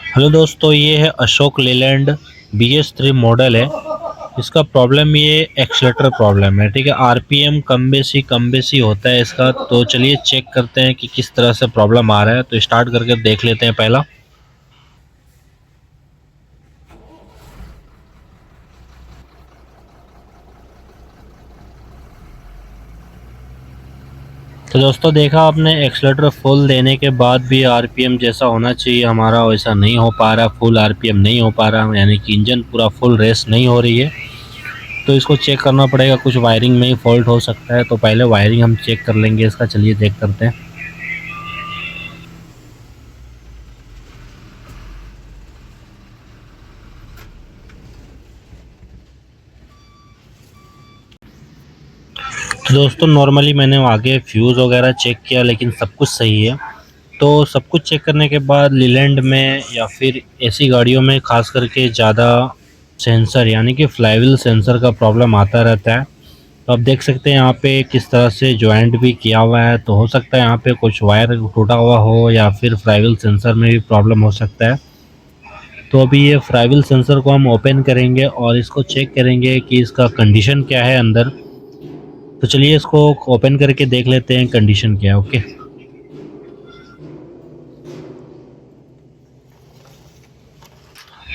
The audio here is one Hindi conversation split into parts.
हेलो दोस्तों, ये है अशोक लेलैंड BS3 मॉडल है। इसका प्रॉब्लम ये एक्सीलेटर प्रॉब्लम है। ठीक है, आरपीएम कम बेसी होता है इसका। तो चलिए चेक करते हैं कि किस तरह से प्रॉब्लम आ रहा है। तो स्टार्ट करके देख लेते हैं पहला। तो दोस्तों, देखा आपने, एक्सीलेटर फुल देने के बाद भी आरपीएम जैसा होना चाहिए हमारा वैसा नहीं हो पा रहा। फुल आरपीएम नहीं हो पा रहा, यानी कि इंजन पूरा फुल रेस नहीं हो रही है। तो इसको चेक करना पड़ेगा, कुछ वायरिंग में ही फॉल्ट हो सकता है। तो पहले वायरिंग हम चेक कर लेंगे इसका। चलिए चेक करते हैं। तो दोस्तों, नॉर्मली मैंने आगे फ्यूज़ वगैरह चेक किया, लेकिन सब कुछ सही है। तो सब कुछ चेक करने के बाद लीलैंड में या फिर ऐसी गाड़ियों में खास करके ज़्यादा सेंसर यानी कि फ्लाईव्हील सेंसर का प्रॉब्लम आता रहता है। तो आप देख सकते हैं यहाँ पे किस तरह से जॉइंट भी किया हुआ है। तो हो सकता है यहाँ पे कुछ वायर टूटा हुआ हो या फिर फ्लाईव्हील सेंसर में भी प्रॉब्लम हो सकता है। तो अभी ये फ्लाईव्हील सेंसर को हम ओपन करेंगे और इसको चेक करेंगे कि इसका कंडीशन क्या है अंदर। तो चलिए इसको ओपन करके देख लेते हैं कंडीशन क्या है। ओके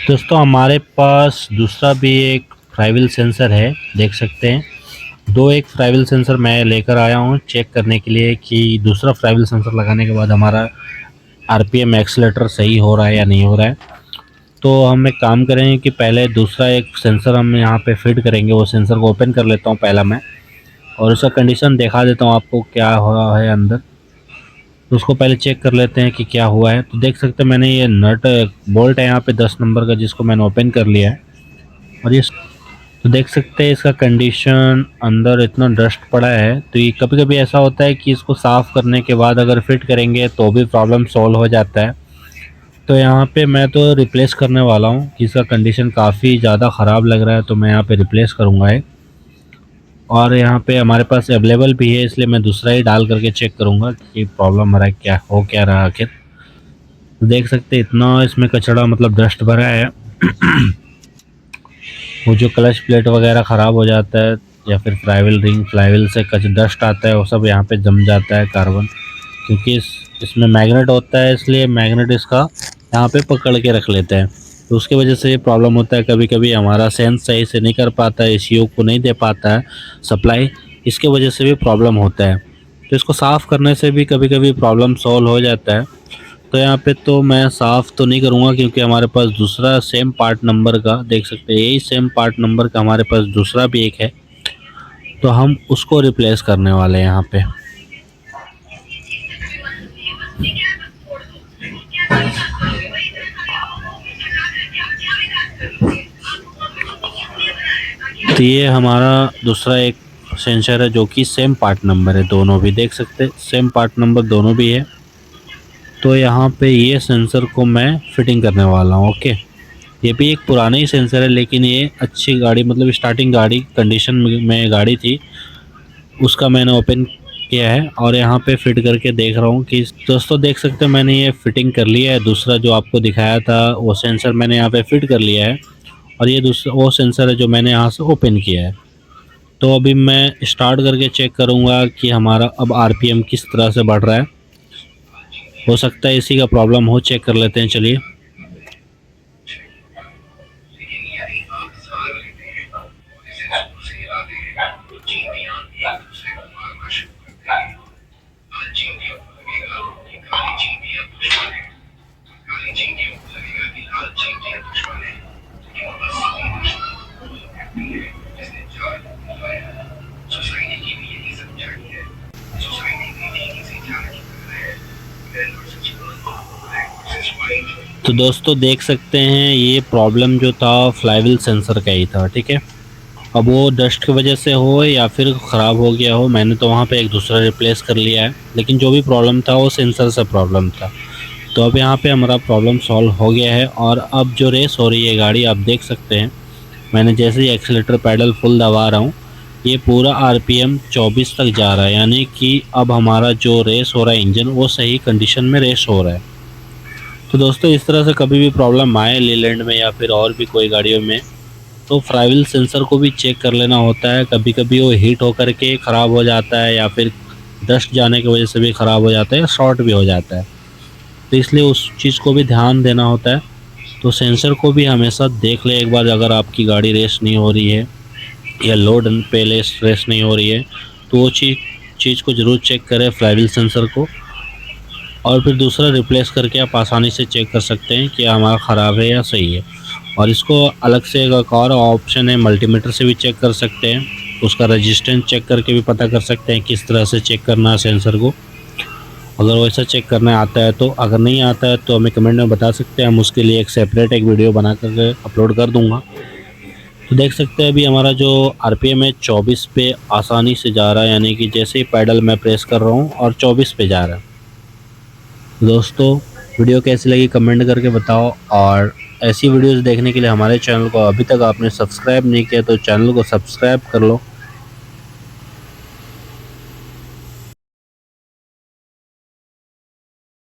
दोस्तों, हमारे पास दूसरा भी एक फ्लाईव्हील सेंसर है, देख सकते हैं। एक फ्लाईव्हील सेंसर मैं लेकर आया हूँ चेक करने के लिए कि दूसरा फ्लाईव्हील सेंसर लगाने के बाद हमारा आरपीएम एक्सीलेटर सही हो रहा है या नहीं हो रहा है। तो हम एक काम करेंगे कि पहले दूसरा एक सेंसर हम यहाँ पे फिट करेंगे। वो सेंसर को ओपन कर लेता हूँ पहला मैं, और उसका कंडीशन दिखा देता हूँ आपको क्या हो रहा है अंदर। तो उसको पहले चेक कर लेते हैं कि क्या हुआ है। तो देख सकते हैं मैंने ये नट बोल्ट है यहाँ पे 10 नंबर का, जिसको मैंने ओपन कर लिया है। और ये तो देख सकते हैं इसका कंडीशन, अंदर इतना डस्ट पड़ा है। तो ये कभी कभी ऐसा होता है कि इसको साफ़ करने के बाद अगर फिट करेंगे तो भी प्रॉब्लम सॉल्व हो जाता है। तो यहाँ पे मैं तो रिप्लेस करने वाला हूँ कि इसका कंडीशन काफ़ी ज़्यादा ख़राब लग रहा है। तो मैं यहाँ पे रिप्लेस करूँगा एक। और यहाँ पे हमारे पास अवेलेबल भी है, इसलिए मैं दूसरा ही डाल करके चेक करूँगा कि प्रॉब्लम हमारा क्या हो क्या रहा आखिर। तो देख सकते हैं इतना इसमें कचरा मतलब डस्ट भरा है। वो जो क्लच प्लेट वगैरह ख़राब हो जाता है या फिर फ्लाईव्हील से कच डस्ट आता है, वो सब यहाँ पे जम जाता है कार्बन। क्योंकि इसमें मैग्नेट होता है, इसलिए मैग्नेट इसका यहाँ पे पकड़ के रख लेते हैं। तो उसकी वजह से ये प्रॉब्लम होता है। कभी कभी हमारा सेंस सही से नहीं कर पाता है, एसीओ को नहीं दे पाता है सप्लाई। इसके वजह से भी प्रॉब्लम होता है। तो इसको साफ़ करने से भी कभी कभी प्रॉब्लम सॉल्व हो जाता है। तो यहाँ पे तो मैं साफ़ तो नहीं करूँगा, क्योंकि हमारे पास दूसरा सेम पार्ट नंबर का, देख सकते हैं यही सेम पार्ट नंबर का हमारे पास दूसरा भी एक है। तो हम उसको रिप्लेस करने वाले हैं यहाँ पे। तो ये हमारा दूसरा एक सेंसर है जो कि सेम पार्ट नंबर है, दोनों भी देख सकते हैं सेम पार्ट नंबर दोनों भी है। तो यहाँ पे ये सेंसर को मैं फिटिंग करने वाला हूँ। ओके, ये भी एक पुराना ही सेंसर है, लेकिन ये अच्छी गाड़ी मतलब स्टार्टिंग गाड़ी कंडीशन में गाड़ी थी, उसका मैंने ओपन किया है और यहाँ पे फिट करके देख रहा हूँ कि दोस्तों देख सकते हैं मैंने ये फिटिंग कर लिया है। दूसरा जो आपको दिखाया था वो सेंसर मैंने यहाँ पे फिट कर लिया है, और ये दूसरा वो सेंसर है जो मैंने यहाँ से ओपन किया है। तो अभी मैं स्टार्ट करके चेक करूँगा कि हमारा अब आरपीएम किस तरह से बढ़ रहा है। हो सकता है इसी का प्रॉब्लम हो, चेक कर लेते हैं चलिए। तो दोस्तों देख सकते हैं ये प्रॉब्लम जो था फ्लाईव्हील सेंसर का ही था। ठीक है, अब वो डस्ट की वजह से हो या फिर ख़राब हो गया हो, मैंने तो वहाँ पे एक दूसरा रिप्लेस कर लिया है। लेकिन जो भी प्रॉब्लम था वो सेंसर से प्रॉब्लम था। तो अब यहाँ पे हमारा प्रॉब्लम सॉल्व हो गया है। और अब जो रेस हो रही है गाड़ी, आप देख सकते हैं मैंने जैसे ही एक्सीलेटर पैडल फुल दबा रहा हूँ, ये पूरा आरपीएम 24 तक जा रहा है। यानी कि अब हमारा जो रेस हो रहा है इंजन, वो सही कंडीशन में रेस हो रहा है। तो दोस्तों इस तरह से कभी भी प्रॉब्लम आए लीलैंड में या फिर और भी कोई गाड़ियों में, तो फ्लाईव्हील सेंसर को भी चेक कर लेना होता है। कभी कभी वो हीट होकर के ख़राब हो जाता है या फिर डस्ट जाने की वजह से भी ख़राब हो जाता है या शॉर्ट भी हो जाता है, तो इसलिए उस चीज़ को भी ध्यान देना होता है। तो सेंसर को भी हमेशा देख ले एक बार, अगर आपकी गाड़ी रेस नहीं हो रही है या लोड पे रेस नहीं हो रही है तो वो चीज़ को ज़रूर चेक करें फ्लाईव्हील सेंसर को। और फिर दूसरा रिप्लेस करके आप आसानी से चेक कर सकते हैं कि हमारा ख़राब है या सही है। और इसको अलग से एक और ऑप्शन है, मल्टीमीटर से भी चेक कर सकते हैं, उसका रेजिस्टेंस चेक करके भी पता कर सकते हैं किस तरह से चेक करना है सेंसर को, अगर वैसा चेक करना आता है तो। अगर नहीं आता है तो हमें कमेंट में बता सकते हैं, हम उसके लिए एक सेपरेट एक वीडियो बना कर अपलोड कर दूँगा। तो देख सकते हैं अभी हमारा जो आरपीएम है 24 पे आसानी से जा रहा है, यानी कि जैसे ही पैडल मैं प्रेस कर रहा हूँ और 24 पे जा रहा है। दोस्तों वीडियो कैसी लगी कमेंट करके बताओ, और ऐसी वीडियोस देखने के लिए हमारे चैनल को अभी तक आपने सब्सक्राइब नहीं किया तो चैनल को सब्सक्राइब कर लो